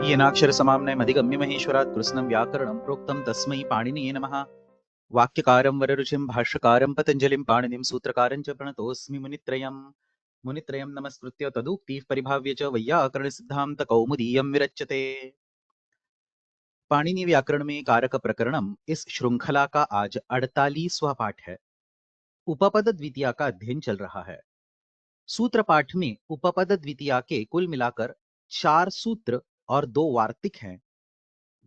येनाक्षरसमाम्नयमधिगम्य महेश्वरात् कृत्स्नं व्याकरणं प्रोक्तं तस्मै पाणिनिये नमः। वाक्यकारं वररुचिं भाष्यकारं पतञ्जलिं पाणिनिं सूत्रकारं च प्रणतोऽस्मि मुनित्रयं नमस्कृत्य तदुक्तिः परिभाव्य च वैयाकरणसिद्धान्तकौमुदीयं विरच्यते। पाणिनि व्याकरण में कारक प्रकरणम इस श्रृंखला का आज 48वां पाठ है। उपपद द्वितीया का अध्ययन चल रहा है। सूत्र पाठ में उपपद द्वितीया के कुल मिलाकर 4 सूत्र और 2 वार्तिक हैं,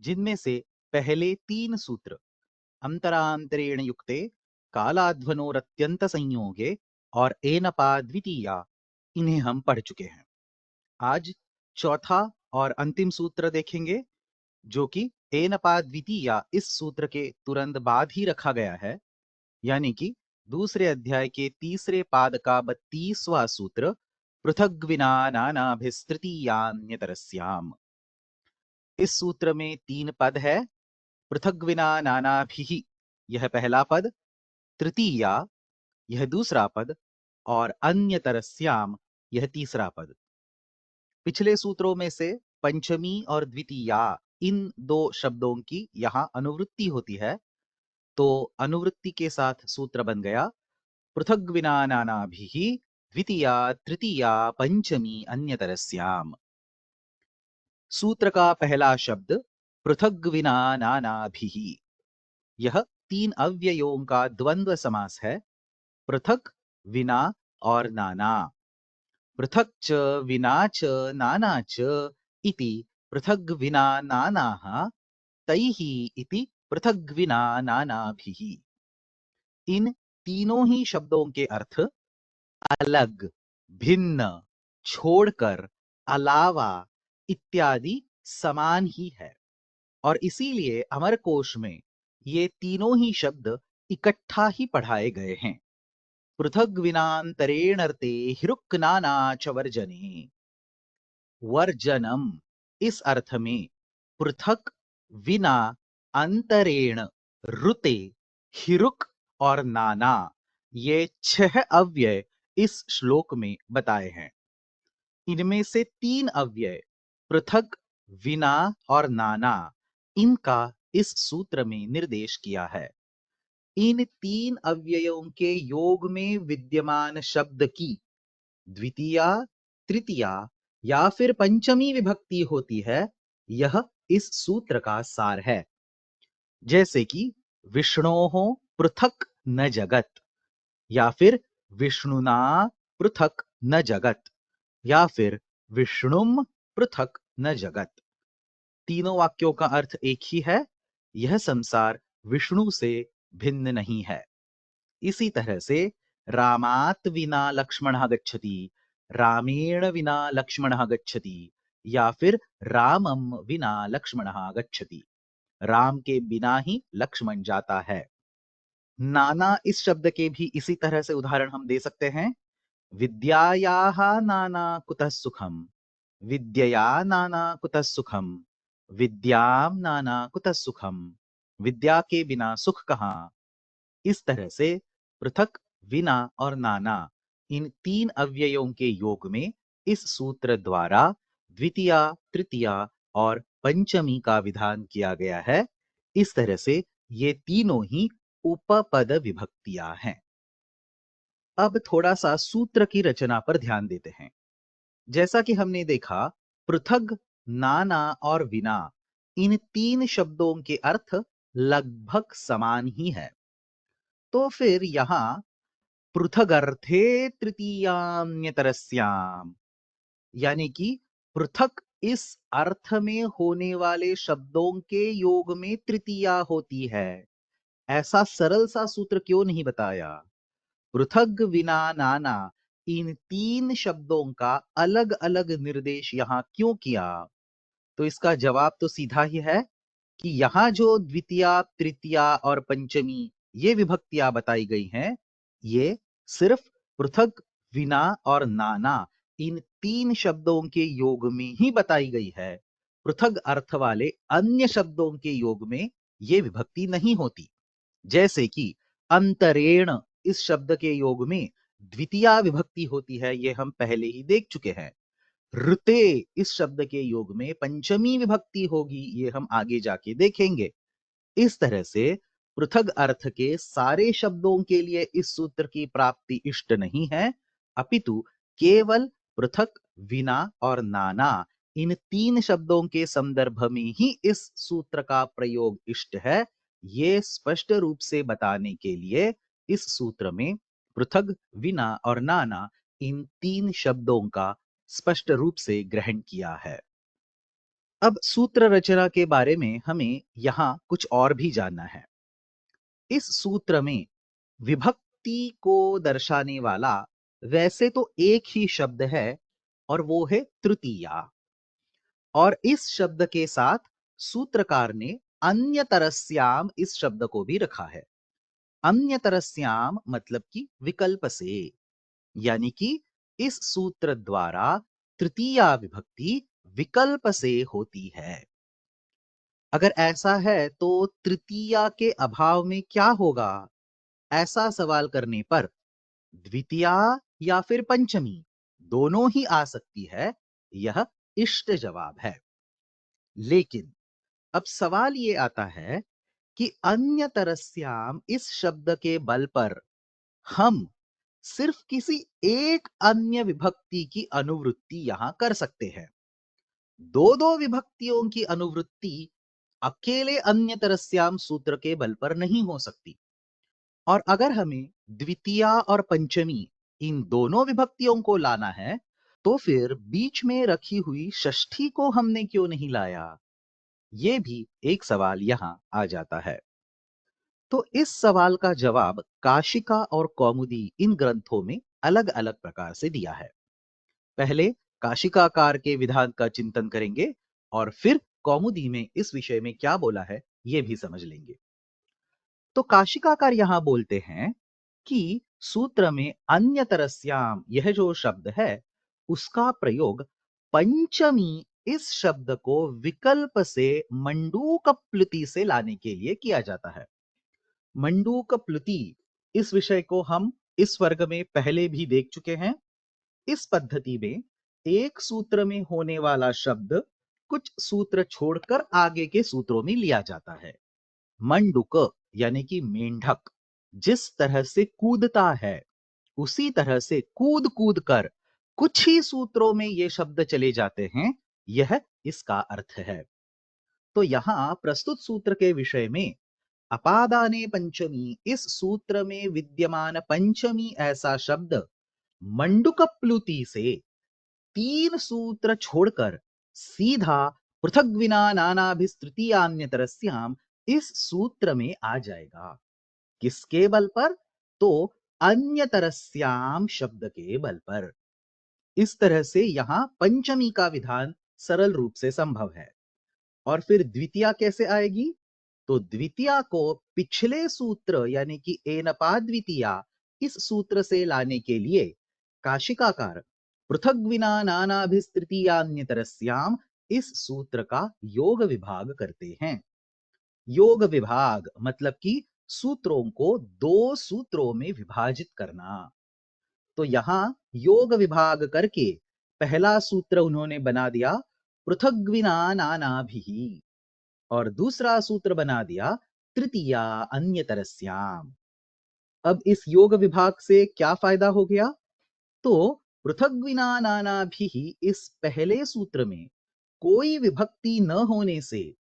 जिनमें से पहले 3 सूत्र अंतरांतरेण युक्ते कालाध्वनोरत्यंत संयोगे और एनपा द्वितीया, इन्हें हम पढ़ चुके हैं। आज चौथा और अंतिम सूत्र देखेंगे, जो कि एनपा द्वितीया इस सूत्र के तुरंत बाद ही रखा गया है, यानी कि दूसरे अध्याय के तीसरे पाद का 32वां सूत्र पृथग्विना नानाभिस्तृतीयान्यतरस्याम। इस सूत्र में 3 पद है। पृथग्विना नानाभिः, यह पहला पद, तृतीया, यह दूसरा पद, और अन्यतरस्याम, यह तीसरा पद। पिछले सूत्रों में से पंचमी और द्वितीया, इन 2 शब्दों की यहां अनुवृत्ति होती है, तो अनुवृत्ति के साथ सूत्र बन गया पृथग्विना नानाभिः द्वितीया तृतीया पंचमी अन्यतरस्याम। सूत्र का पहला शब्द पृथग्विना नानाभिः, यह 3 अव्ययों का द्वंद्व समास है। पृथक, विना और नाना। पृथक च विना च नाना च इति पृथग्विना नानाः तैः इति पृथग्विना नानाभिः। इन तीनों ही शब्दों के अर्थ अलग, भिन्न, छोड़कर, अलावा इत्यादि समान ही है, और इसीलिए अमरकोश में ये तीनों ही शब्द इकट्ठा ही पढ़ाए गए हैं। पृथग्विनान्तरेणर्ते हिरुक्नाना च वर्जने। वर्जनम इस अर्थ में पृथक, विना, अंतरेण, रुते, हिरुक और नाना, ये 6 अव्यय इस श्लोक में बताए हैं। इनमें से 3 अव्यय पृथक, विना और नाना, इनका इस सूत्र में निर्देश किया है। इन 3 अव्ययों के योग में विद्यमान शब्द की द्वितीया, तृतीया या फिर पंचमी विभक्ति होती है, यह इस सूत्र का सार है। जैसे कि विष्णोः पृथक न जगत, या फिर विष्णुना पृथक न जगत, या फिर विष्णुम पृथक न जगत। तीनों वाक्यों का अर्थ एक ही है, यह संसार विष्णु से भिन्न नहीं है। इसी तरह से रामात् विना लक्ष्मणः गच्छति, रामेण विना लक्ष्मणः गच्छति, या फिर रामम विना लक्ष्मणः गच्छति, राम के बिना ही लक्ष्मण जाता है। नाना इस शब्द के भी इसी तरह से उदाहरण हम दे सकते हैं। विद्यायाः नाना कुतः सुखम, विद्यया नाना कुतः सुखम, विद्यां नाना कुतः सुखम, विद्या के बिना सुख कहाँ। इस तरह से पृथक, विना और नाना, इन 3 अव्ययों के योग में इस सूत्र द्वारा द्वितीया, तृतीया और पंचमी का विधान किया गया है। इस तरह से ये तीनों ही उपपद विभक्तियां हैं। अब थोड़ा सा सूत्र की रचना पर ध्यान देते हैं। जैसा कि हमने देखा, पृथक, नाना और विना, इन 3 शब्दों के अर्थ लगभग समान ही है। तो फिर यहां पृथगर्थे तृतीयान्यतरस्याम, यानी कि पृथक इस अर्थ में होने वाले शब्दों के योग में तृतीया होती है, ऐसा सरल सा सूत्र क्यों नहीं बताया? पृथक, विना, नाना, इन 3 शब्दों का अलग अलग निर्देश यहां क्यों किया? तो इसका जवाब तो सीधा ही है कि यहां जो द्वितीया, तृतीया और पंचमी ये विभक्तियां बताई गई हैं, ये सिर्फ पृथक, विना और नाना, इन 3 शब्दों के योग में ही बताई गई है। पृथक अर्थ वाले अन्य शब्दों के योग में ये विभक्ति नहीं होती। जैसे कि अंतरेण इस शब्द के योग में द्वितीया विभक्ति होती है, ये हम पहले ही देख चुके हैं। ऋते इस शब्द के योग में पंचमी विभक्ति होगी, ये हम आगे जाके देखेंगे। इस तरह से पृथक अर्थ के सारे शब्दों के लिए इस सूत्र की प्राप्ति इष्ट नहीं है, अपितु केवल पृथक, विना और नाना इन तीन शब्दों के संदर्भ में ही इस सूत्र का प्रयोग इष्ट है। ये स्पष्ट रूप से बताने के लिए इस सूत्र में पृथक, विना और नाना इन तीन शब्दों का स्पष्ट रूप से ग्रहण किया है। अब सूत्र रचना के बारे में हमें यहां कुछ और भी जानना है। इस सूत्र में विभक्ति को दर्शाने वाला वैसे तो एक ही शब्द है और वो है तृतीया। और इस शब्द के साथ सूत्रकार ने अन्यतरस्याम इस शब्द को भी रखा है। अन्यतरस्याम मतलब कि विकल्प से, यानी कि इस सूत्र द्वारा तृतीया विभक्ति विकल्प से होती है। अगर ऐसा है तो तृतीया के अभाव में क्या होगा? ऐसा सवाल करने पर द्वितीया या फिर पंचमी दोनों ही आ सकती है, यह इष्ट जवाब है। लेकिन अब सवाल ये आता है कि अन्य तरस्याम इस शब्द के बल पर हम सिर्फ किसी एक अन्य विभक्ति की अनुवृत्ति यहां कर सकते हैं। दो दो विभक्तियों की अनुवृत्ति अकेले अन्य तरस्याम सूत्र के बल पर नहीं हो सकती। और अगर हमें द्वितीया और पंचमी इन दोनों विभक्तियों को लाना है, तो फिर बीच में रखी हुई षष्ठी को हमने क्यों नहीं लाया? ये भी एक सवाल यहां आ जाता है। तो इस सवाल का जवाब काशिका और कौमुदी इन ग्रंथों में अलग अलग प्रकार से दिया है। पहले काशिकाकार के विधान का चिंतन करेंगे और फिर कौमुदी में इस विषय में क्या बोला है यह भी समझ लेंगे। तो काशिकाकार यहां बोलते हैं कि सूत्र में अन्य तरस्याम यह जो शब्द है उसका प्रयोग पंचमी इस शब्द को विकल्प से मंडूक प्लुति से लाने के लिए किया जाता है। मंडूक प्लुति इस विषय को हम इस वर्ग में पहले भी देख चुके हैं। इस पद्धति में एक सूत्र में होने वाला शब्द कुछ सूत्र छोड़कर आगे के सूत्रों में लिया जाता है। मंडुक यानी कि मेंढक जिस तरह से कूदता है, उसी तरह से कूद कूद कर कुछ ही सूत्रों में ये शब्द चले जाते हैं, यह इसका अर्थ है। तो यहां प्रस्तुत सूत्र के विषय में अपादाने पंचमी इस सूत्र में विद्यमान पंचमी ऐसा शब्द मंडुक प्लुति से तीन सूत्र छोड़कर सीधा पृथग्विना नानाभिस्तृतीयान्यतरस्याम इस सूत्र में आ जाएगा। किसके बल पर? तो अन्यतरस्याम शब्द के बल पर। इस तरह से यहां पंचमी का विधान सरल रूप से संभव है। और फिर द्वितीया कैसे आएगी? तो द्वितीया को पिछले सूत्र यानी कि एनपा द्वितीया इस सूत्र से लाने के लिए काशिकाकार पृथग्विना नानाभिस्तृतीयान्यतरस्याम इस सूत्र का योग विभाग करते हैं। योग विभाग मतलब कि सूत्रों को दो सूत्रों में विभाजित करना। तो यहां योग विभाग करके पहला सूत्र उन्होंने बना दिया पृथग्विना नानाभिः और दूसरा सूत्र बना दिया तृतीया अन्यतरस्याम। अब इस योग विभाग से क्या फायदा हो गया? तो पृथग्विना नानाभिः इस पहले सूत्र में कोई विभक्ति न होने से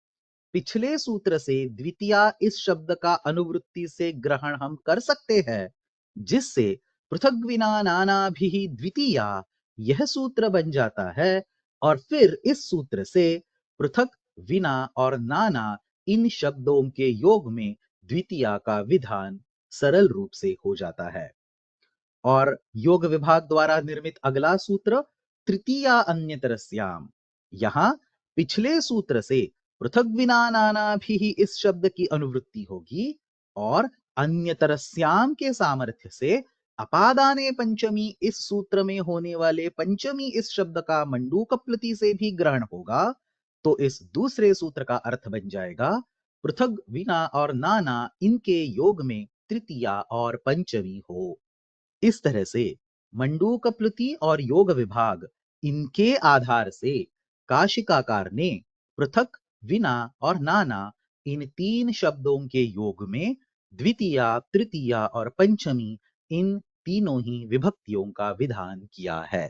पिछले सूत्र से द्वितीया इस शब्द का अनुवृत्ति से ग्रहण हम कर सकते हैं, जिससे पृथग्विना नानाभिः द्वितीया यह सूत्र बन जाता है। और फिर इस सूत्र से पृथक, विना और नाना इन शब्दों के योग में द्वितीया का विधान सरल रूप से हो जाता है। और योग विभाग द्वारा निर्मित अगला सूत्र तृतीया अन्यतरस्याम, यहां पिछले सूत्र से पृथग्विना नानाभिः इस शब्द की अनुवृत्ति होगी और अन्यतरस्याम के सामर्थ्य से अपादाने पंचमी इस सूत्र में होने वाले पंचमी इस शब्द का मंडूक प्लुति से भी ग्रहण होगा। तो इस दूसरे सूत्र का अर्थ बन जाएगा पृथग, विना और नाना इनके योग में तृतीया और पंचमी हो। इस तरह से मंडूक प्लुति और योग विभाग इनके आधार से काशिकाकार ने पृथक, विना और नाना इन तीन शब्दों के योग में द्वितीया, तृतीया और पंचमी इन तीनों ही विभक्तियों का विधान किया है।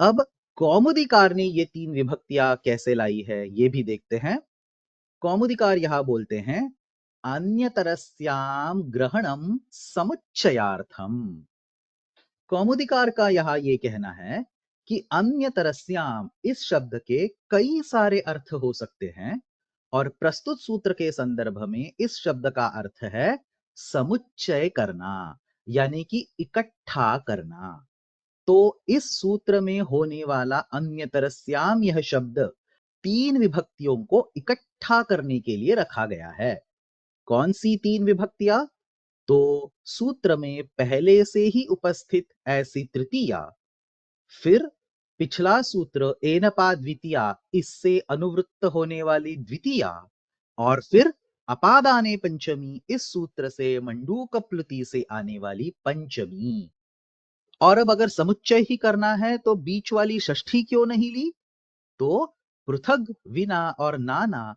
अब कौमुदीकार ने ये तीन विभक्तियां कैसे लाई है ये भी देखते हैं। कौमुदीकार यहां बोलते हैं अन्यतरस्याम ग्रहणम समुच्चयार्थम। कौमुदीकार का यहाँ ये कहना है कि अन्यतरस्याम इस शब्द के कई सारे अर्थ हो सकते हैं और प्रस्तुत सूत्र के संदर्भ में इस शब्द का अर्थ है समुच्चय करना, यानी कि इकट्ठा करना। तो इस सूत्र में होने वाला अन्यतरस्याम यह शब्द तीन विभक्तियों को इकट्ठा करने के लिए रखा गया है। कौन सी तीन विभक्तियां? तो सूत्र में पहले से ही उपस्थित ऐसी तृतीया, फिर पिछला सूत्र एनपा द्वितीया इससे अनुवृत्त होने वाली द्वितीया, और फिर अपादाने पंचमी इस सूत्र से मंडूक प्लुति से आने वाली पंचमी। और अब अगर समुच्चय ही करना है तो बीच वाली षष्ठी क्यों नहीं ली? तो पृथक, विना और नाना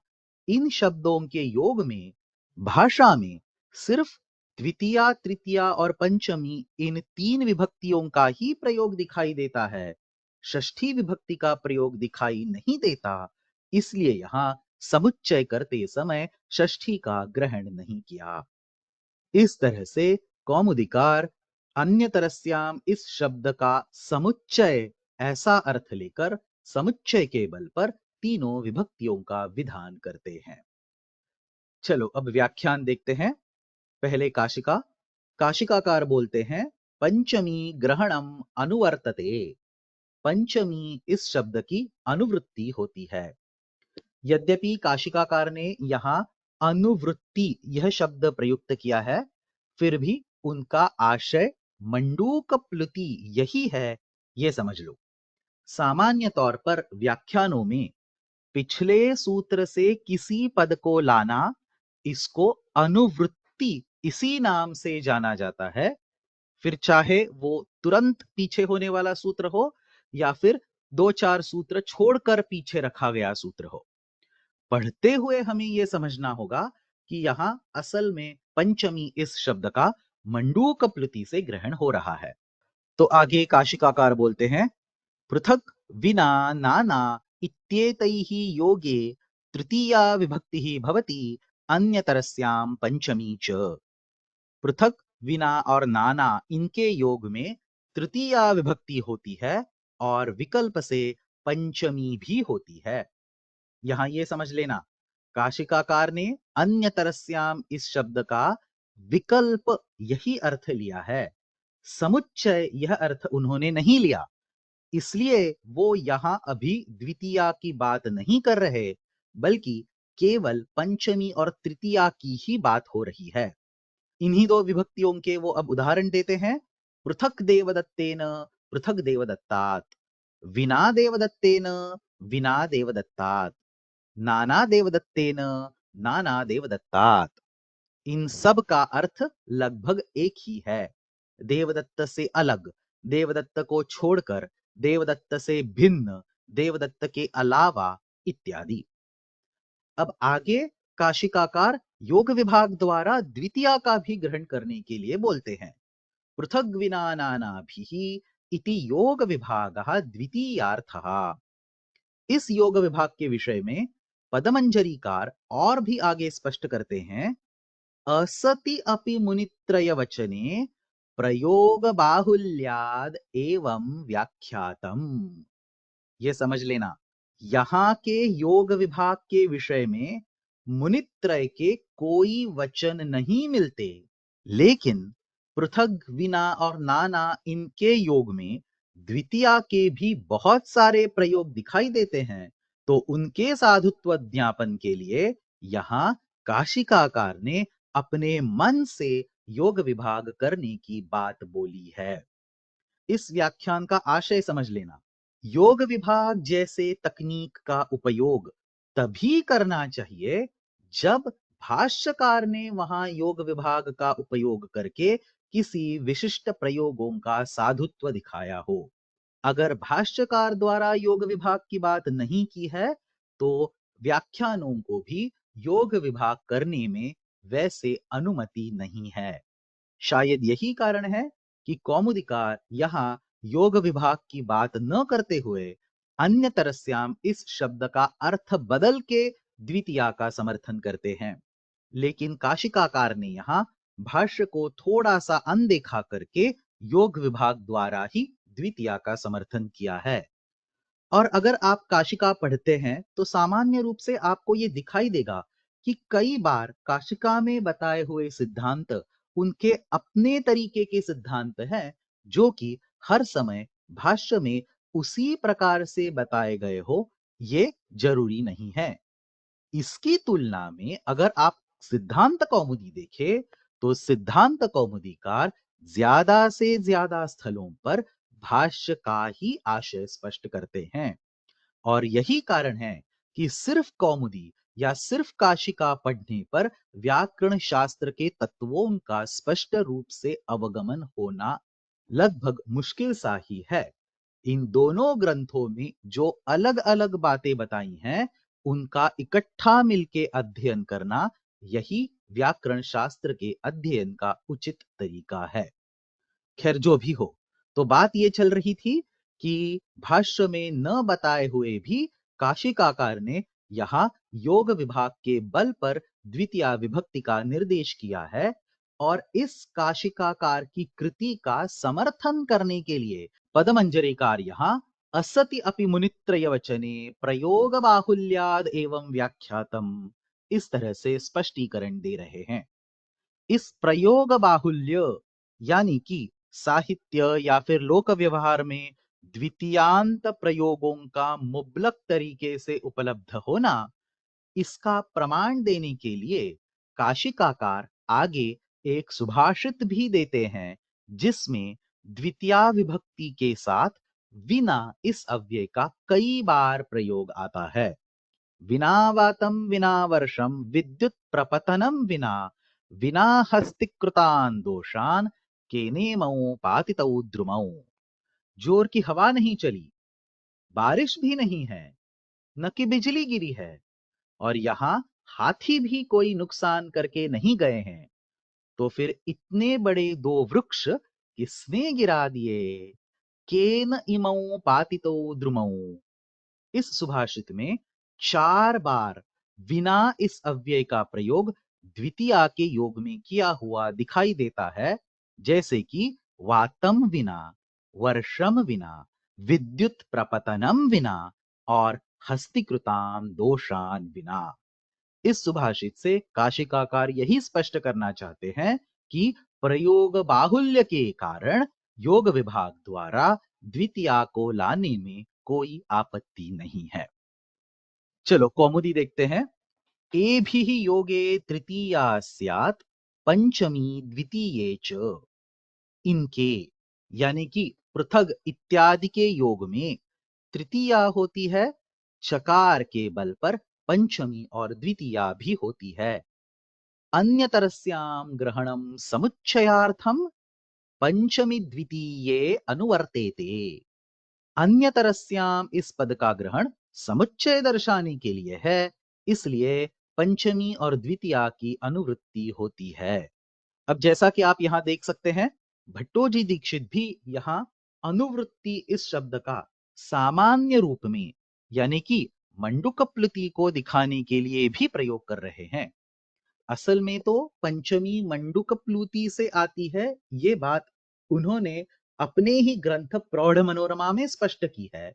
इन शब्दों के योग में भाषा में सिर्फ द्वितीया, तृतीया और पंचमी इन तीन विभक्तियों का ही प्रयोग दिखाई देता है, षष्ठी विभक्ति का प्रयोग दिखाई नहीं देता। इसलिए यहां समुच्चय करते समय षष्ठी का ग्रहण नहीं किया। इस तरह से कौमुदिकार अन्यतरस्याम इस शब्द का समुच्चय ऐसा अर्थ लेकर समुच्चय के बल पर तीनों विभक्तियों का विधान करते हैं। चलो अब व्याख्यान देखते हैं। पहले काशिका। काशिकाकार बोलते हैं पंचमी ग्रहणम अनुवर्तते। पंचमी इस शब्द की अनुवृत्ति होती है। यद्यपि काशिकाकार ने यहां अनुवृत्ति यह शब्द प्रयुक्त किया है, फिर भी उनका आशय मंडूक प्लुति यही है, यह समझ लो। सामान्य तौर पर व्याख्यानों में पिछले सूत्र से किसी पद को लाना, इसको अनुवृत्ति इसी नाम से जाना जाता है। फिर चाहे वो तुरंत पीछे होने वाला सूत्र हो या फिर दो चार सूत्र छोड़कर पीछे रखा गया सूत्र हो। पढ़ते हुए हमें यह समझना होगा कि यहां असल में पंचमी इस शब्द का मंडूक प्लुति से ग्रहण हो रहा है। तो आगे काशिकाकार बोलते हैं पृथक, विना, नाना इत्येतैः योगे तृतीया विभक्तिः भवति अन्यतरस्याम पंचमी च। पृथक, विना और नाना इनके योग में तृतीया विभक्ति होती है और विकल्प से पंचमी भी होती है। यहां यह समझ लेना, काशिकाकार ने अन्यतरस्याम इस शब्द का विकल्प यही अर्थ लिया है, समुच्चय यह अर्थ उन्होंने नहीं लिया। इसलिए वो यहां अभी द्वितीया की बात नहीं कर रहे, बल्कि केवल पंचमी और तृतीया की ही बात हो रही है। इन्हीं दो विभक्तियों के वो अब उदाहरण देते हैं। पृथक देवदत्तेन पृथक देवदत्तात्, विना देवदत्तेन विना देवदत्तात्, नाना देवदत्तेन नाना देवदत्तात्। इन सब का अर्थ लगभग एक ही है। देवदत्त से अलग, देवदत्त को छोड़कर, देवदत्त से भिन्न, देवदत्त के अलावा इत्यादि। अब आगे काशिकाकार योग विभाग द्वारा द्वितीया का भी ग्रहण करने के लिए बोलते हैं। पृथग विना नानाभिः इति योग विभागः द्वितीयार्थः। इस योग विभाग के विषय में पदमंजरीकार और भी आगे स्पष्ट करते हैं असति अपि मुनित्रय वचने प्रयोग बाहुल्याद एवं व्याख्यातम। ये समझ लेना, यहां के योग विभाग के विषय में मुनित्रय के कोई वचन नहीं मिलते, लेकिन पृथक, विना और नाना इनके योग में द्वितीया के भी बहुत सारे प्रयोग दिखाई देते हैं। तो उनके साधुत्व ज्ञापन के लिए यहां काशिकाकार ने अपने मन से योग विभाग करने की बात बोली है। इस व्याख्यान का आशय समझ लेना, योग विभाग जैसे तकनीक का उपयोग तभी करना चाहिए जब भाष्यकार ने वहां योग विभाग का उपयोग करके किसी विशिष्ट प्रयोगों का साधुत्व दिखाया हो। अगर भाष्यकार द्वारा योग विभाग की बात नहीं की है तो व्याख्यानों को भी योग विभाग करने में वैसे अनुमति नहीं है। शायद यही कारण है कि कौमुदीकार यहाँ योग विभाग की बात न करते हुए अन्य तरस्याम इस शब्द का अर्थ बदल के द्वितीया का समर्थन करते हैं। लेकिन काशिकाकार ने यहाँ भाष्य को थोड़ा सा अनदेखा करके योग विभाग द्वारा ही द्वितीया का समर्थन किया है। और अगर आप काशिका पढ़ते हैं तो सामान्य रूप से आपको ये दिखाई देगा कि कई बार काशिका में बताए हुए सिद्धांत उनके अपने तरीके के सिद्धांत हैं, जो कि हर समय भाष्य में उसी प्रकार से बताए गए हो, ये जरूरी नहीं है। इसकी तुलना में अगर आप सिद्धांत कौमुदी देखें तो सिद्धांत कौमुदीकार ज्यादा से ज्यादा स्थलों पर भाष्य का ही आशय स्पष्ट करते हैं। और यही कारण है कि सिर्फ कौमुदी या सिर्फ काशिका पढ़ने पर व्याकरण शास्त्र के तत्वों का स्पष्ट रूप से अवगमन होना लगभग मुश्किल सा ही है। इन दोनों ग्रंथों में जो अलग अलग बातें बताई हैं उनका इकट्ठा मिलके अध्ययन करना यही व्याकरण शास्त्र के अध्ययन का उचित तरीका है। खैर जो भी हो, तो बात ये चल रही थी कि भाष्य में न बताए हुए भी काशिकाकार ने यहाँ योग विभाग के बल पर द्वितीया विभक्ति का निर्देश किया है। और इस काशिकाकार की कृति का समर्थन करने के लिए पदमंजरीकार यहाँ असति अपि मुनित्रय वचने प्रयोग बाहुल्याद एवं व्याख्यातम इस तरह से स्पष्टीकरण दे रहे हैं। इस प्रयोग बाहुल्य यानी कि साहित्य या फिर लोक व्यवहार में द्वितीयांत प्रयोगों का मुबलक तरीके से उपलब्ध होना, इसका प्रमाण देने के लिए काशिकाकार आगे एक सुभाषित भी देते हैं जिसमें द्वितीया विभक्ति के साथ विना इस अव्यय का कई बार प्रयोग आता है। विना वातम विना वर्षम विद्युत प्रपतनम विना विना हस्तिकृतान दोषान केनेमौ पातितौ द्रुमौ। जोर की हवा नहीं चली, बारिश भी नहीं है, न कि बिजली गिरी है, और यहाँ हाथी भी कोई नुकसान करके नहीं गए हैं, तो फिर इतने बड़े दो वृक्ष किसने गिरा दिए? केन इमौ पातितौ द्रुमौ। इस सुभाषित में 4 बार विना इस अव्यय का प्रयोग द्वितीया के योग में किया हुआ दिखाई देता है, जैसे कि वातम विना, वर्षम विना, विद्युत प्रपतनम विना और हस्तिकृताम दोषान विना। इस सुभाषित से काशिकाकार यही स्पष्ट करना चाहते हैं कि प्रयोग बाहुल्य के कारण योग विभाग द्वारा द्वितीया को लाने में कोई आपत्ति नहीं है। चलो कौमुदी देखते हैं। एभिः योगे तृतीया स्यात् पंचमी द्वितीये च। इनके यानी कि पृथग इत्यादि के योग में तृतीया होती है, चकार के बल पर पंचमी और द्वितीया भी होती है। अन्यतरस्याम ग्रहणम समुच्चयार्थम पंचमी द्वितीये अनुवर्तेते। अन्यतरस्याम इस पद का ग्रहण समुच्चय दर्शाने के लिए है, इसलिए पंचमी और द्वितीया की अनुवृत्ति होती है। अब जैसा कि आप यहां देख सकते हैं, भट्टोजी दीक्षित भी यहां अनुवृत्ति इस शब्द का सामान्य रूप में यानी कि मंडूकप्लुति को दिखाने के लिए भी प्रयोग कर रहे हैं। असल में तो पंचमी मंडूकप्लुति से आती है, ये बात उन्होंने अपने ही ग्रंथ प्रौढ़ मनोरमा में स्पष्ट की है।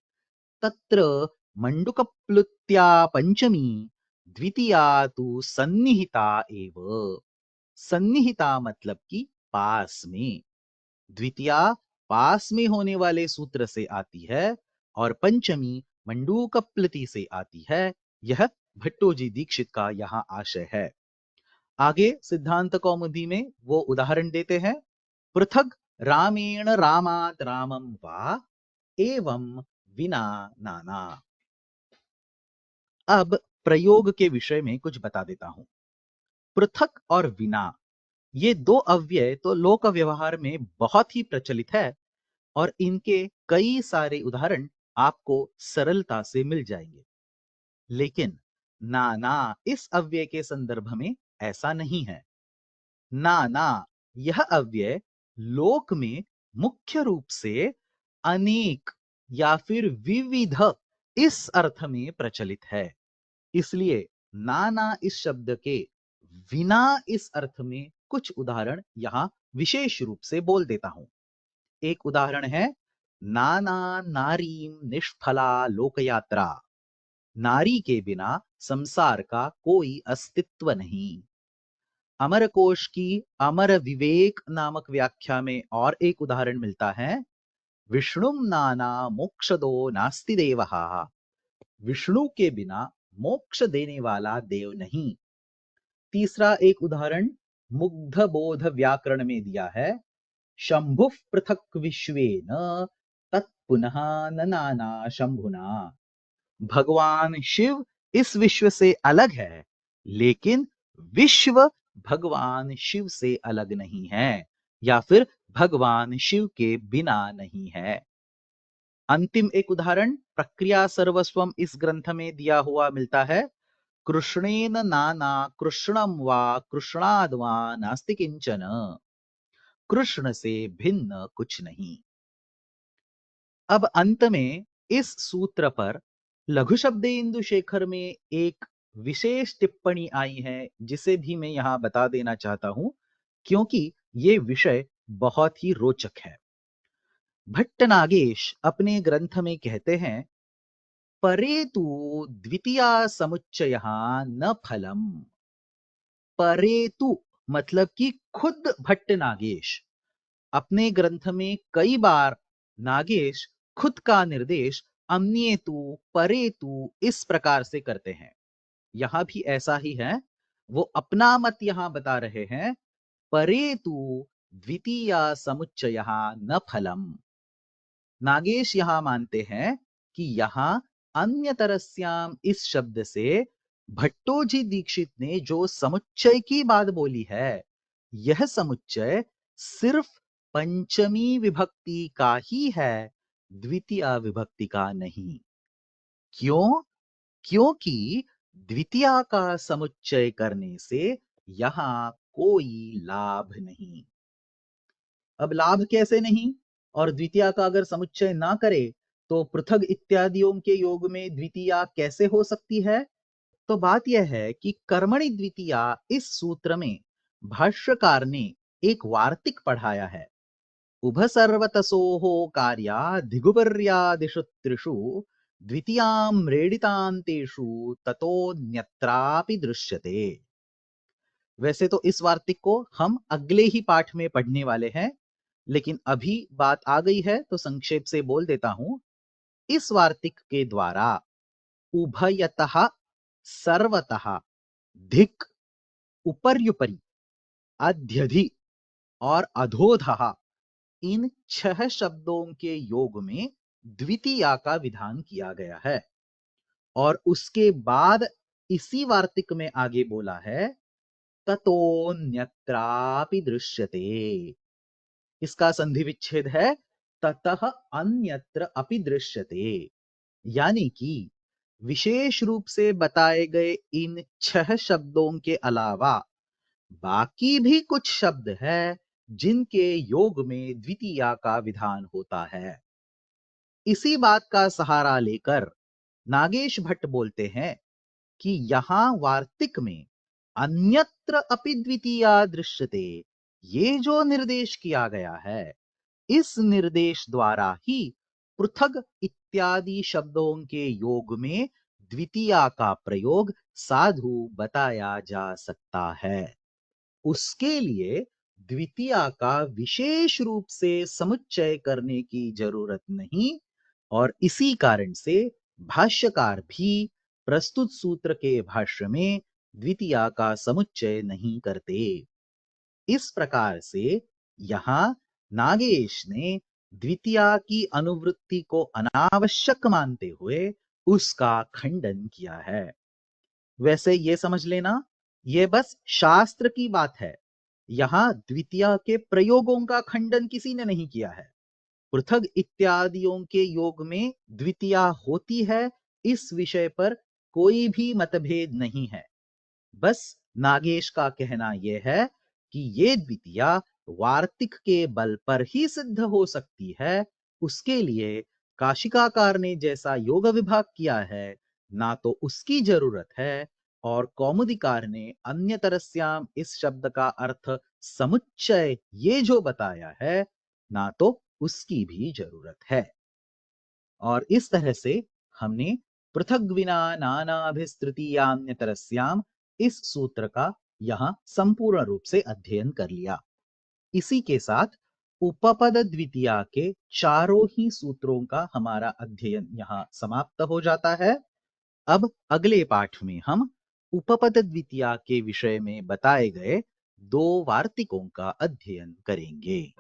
तत्र मंडूकप्लुत्या पंचमी द्वितीया तु सन्निहिता एव। सन्निहिता मतलब कि पास में, द्वितीया पास में होने वाले सूत्र से आती है और पंचमी मंडूकप्लुति से आती है। यह भट्टोजी दीक्षित का यहां आशय है। आगे सिद्धांत कौमुदी में वो उदाहरण देते हैं। पृथक रामेण रामात रामम वा एवं विना नाना। अब प्रयोग के विषय में कुछ बता देता हूं। पृथक और विना, ये दो अव्यय तो लोक व्यवहार में बहुत ही प्रचलित है, और इनके कई सारे उदाहरण आपको सरलता से मिल जाएंगे। लेकिन नाना इस अव्यय के संदर्भ में ऐसा नहीं है। नाना यह अव्यय लोक में मुख्य रूप से अनेक या फिर विविध इस अर्थ में प्रचलित है। इसलिए नाना इस शब्द के विना इस अर्थ में कुछ उदाहरण यहां विशेष रूप से बोल देता हूं। एक उदाहरण है नाना नारीम निष्फला लोकयात्रा। नारी के बिना संसार का कोई अस्तित्व नहीं। अमरकोश की अमर विवेक नामक व्याख्या में और एक उदाहरण मिलता है विष्णुम नाना मोक्षदो नास्ति देवः। विष्णु के बिना मोक्ष देने वाला देव नहीं। तीसरा एक उदाहरण मुग्ध बोध व्याकरण में दिया है शंभु पृथक विश्वेन तत्पुनः न नाना शंभुना। भगवान शिव इस विश्व से अलग है, लेकिन विश्व भगवान शिव से अलग नहीं है, या फिर भगवान शिव के बिना नहीं है। अंतिम एक उदाहरण प्रक्रिया सर्वस्वम इस ग्रंथ में दिया हुआ मिलता है कृष्णेन नाना कृष्णम वा कृष्णाद वा नास्ति किंचन। कृष्ण से भिन्न कुछ नहीं। अब अंत में इस सूत्र पर लघु शब्देन्दु शेखर में एक विशेष टिप्पणी आई है जिसे भी मैं यहां बता देना चाहता हूं, क्योंकि ये विषय बहुत ही रोचक है। भट्ट नागेश अपने ग्रंथ में कहते हैं परे तु द्वितीया समुच्चय न फलम। परे तु मतलब कि खुद भट्ट नागेश अपने ग्रंथ में कई बार नागेश खुद का निर्देश अन्येतु परेतु इस प्रकार से करते हैं। यहां भी ऐसा ही है। वो अपना मत यहां बता रहे हैं परेतु द्वितीया समुच्चय न फलम। नागेश यहां मानते हैं कि यहां अन्य तरस्याम इस शब्द से भट्टोजी दीक्षित ने जो समुच्चय की बात बोली है, यह समुच्चय सिर्फ पंचमी विभक्ति का ही है, द्वितीय विभक्ति का नहीं। क्यों? क्योंकि द्वितीय का समुच्चय करने से यहां कोई लाभ नहीं। अब लाभ कैसे नहीं? और द्वितीय का अगर समुच्चय ना करे तो पृथक इत्यादियों के योग में द्वितीय कैसे हो सकती है? तो बात यह है कि कर्मणि द्वितीय इस सूत्र में भाष्यकार ने एक वार्तिक पढ़ाया है। उभ सर्वतसोः कार्या दिगुपर्यादिषु त्रिषु द्वितीयां रेडितान्तेषु ततोऽन्यत्रापि दृश्यते। वैसे तो इस वार्तिक को हम अगले ही पाठ में पढ़ने वाले हैं, लेकिन अभी बात आ गई है तो संक्षेप से बोल देता हूं। इस वार्तिक के द्वारा उभयतः सर्वतः धिक उपर्युपरि अध्यधि और अधोधः इन 6 शब्दों के योग में द्वितीया का विधान किया गया है। और उसके बाद इसी वार्तिक में आगे बोला है ततोऽन्यत्रापि दृश्यते। इसका संधि विच्छेद है ततः अन्यत्र अपि दृश्यते, यानी कि विशेष रूप से बताए गए इन 6 शब्दों के अलावा बाकी भी कुछ शब्द हैं जिनके योग में द्वितीया का विधान होता है। इसी बात का सहारा लेकर नागेश भट्ट बोलते हैं कि यहां वार्तिक में अन्यत्र अपि द्वितीया दृश्यते, ये जो निर्देश किया गया है, इस निर्देश द्वारा ही पृथक इत्यादि शब्दों के योग में द्वितीया का प्रयोग साधु बताया जा सकता है। उसके लिए द्वितीया का विशेष रूप से समुच्चय करने की जरूरत नहीं, और इसी कारण से भाष्यकार भी प्रस्तुत सूत्र के भाष्य में द्वितीया का समुच्चय नहीं करते। इस प्रकार से यहां नागेश ने द्वितीया की अनुवृत्ति को अनावश्यक मानते हुए उसका खंडन किया है। वैसे ये समझ लेना, ये बस शास्त्र की बात है। यहां द्वितीया के प्रयोगों का खंडन किसी ने नहीं किया है। पृथग इत्यादियों के योग में द्वितीया होती है, इस विषय पर कोई भी मतभेद नहीं है। बस नागेश का कहना यह है कि ये द्वितीया वार्तिक के बल पर ही सिद्ध हो सकती है। उसके लिए काशिकाकार ने जैसा योग विभाग किया है, ना तो उसकी जरूरत है, और कौमुदीकार ने अन्यतरस्याम इस शब्द का अर्थ समुच्चय ये जो बताया है, ना तो उसकी भी जरूरत है। और इस तरह से हमने पृथग्विना नानाभिस्तृतीयान्यतरस्याम इस सूत्र का यहां संपूर्ण रूप से अध्ययन कर लिया। इसी के साथ उपपद द्वितीया के चारों ही सूत्रों का हमारा अध्ययन यहां समाप्त हो जाता है। अब अगले पाठ में हम उपपद द्वितीया के विषय में बताए गए दो वार्तिकों का अध्ययन करेंगे।